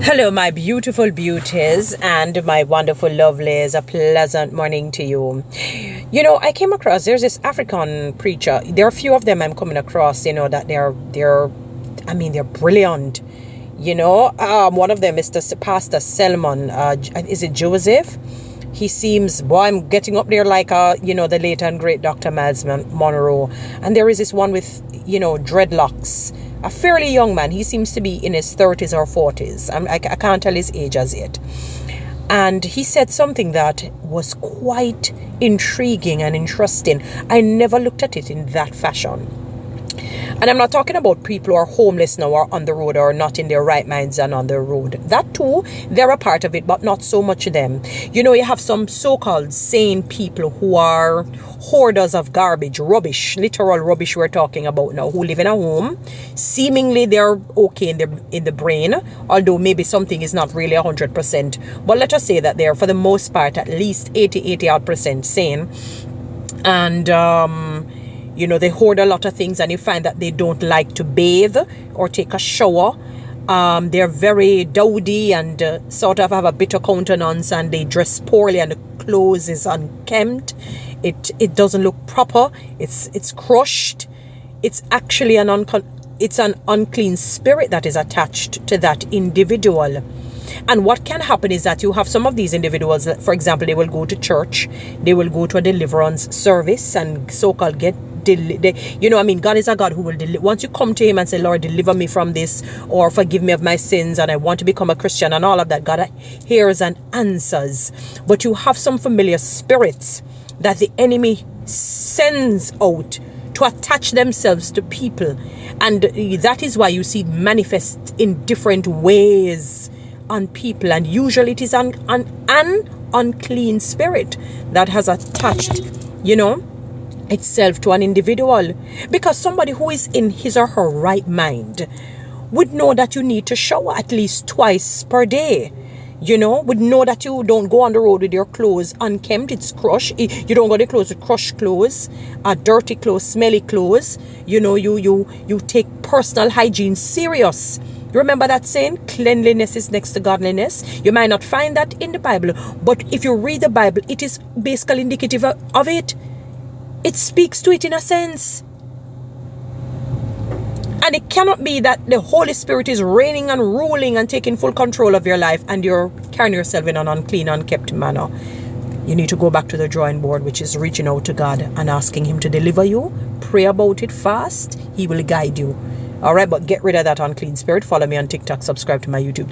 Hello, my beautiful beauties and my wonderful lovelies. A pleasant morning to you. You know, I came across, there's this African preacher. There are a few of them I'm coming across, that they're brilliant. One of them is the Pastor Selman. Is it Joseph? He seems, boy, I'm getting up there like, the late and great Dr. Miles Monroe. And there is this one with, dreadlocks. A fairly young man. He seems to be in his 30s or 40s. I can't tell his age as yet. And he said something that was quite intriguing and interesting. I never looked at it in that fashion. And I'm not talking about people who are homeless now or on the road or not in their right minds and on the road. That too, they're a part of it, but not so much them. You have some so-called sane people who are hoarders of garbage, rubbish, literal rubbish we're talking about now, who live in a home. Seemingly they're okay in the brain, although maybe something is not really 100%. But let us say that they're, for the most part, at least 80% sane. And they hoard a lot of things, and you find that they don't like to bathe or take a shower. They're very dowdy and sort of have a bitter countenance, and they dress poorly, and the clothes is unkempt. It doesn't look proper. It's crushed. It's actually an unclean spirit that is attached to that individual. And what can happen is that you have some of these individuals, for example, they will go to church, they will go to a deliverance service and so-called get God is a God who will once you come to him and say, Lord, deliver me from this, or forgive me of my sins, and I want to become a Christian, and all of that, God hears and answers. But you have some familiar spirits that the enemy sends out to attach themselves to people, and that is why you see it manifest in different ways on people, and usually it is an unclean spirit that has attached itself to an individual. Because somebody who is in his or her right mind would know that you need to shower at least twice per day. Would know that you don't go on the road with your clothes unkempt, it's crushed. You don't go to clothes with crushed clothes, dirty clothes, smelly clothes. You take personal hygiene serious. Remember that saying, cleanliness is next to godliness? You might not find that in the Bible, but if you read the Bible, it is basically indicative of it. It speaks to it in a sense. And it cannot be that the Holy Spirit is reigning and ruling and taking full control of your life, and you're carrying yourself in an unclean, unkept manner. You need to go back to the drawing board, which is reaching out to God and asking him to deliver you. Pray about it fast. He will guide you. All right, but get rid of that unclean spirit. Follow me on TikTok. Subscribe to my YouTube.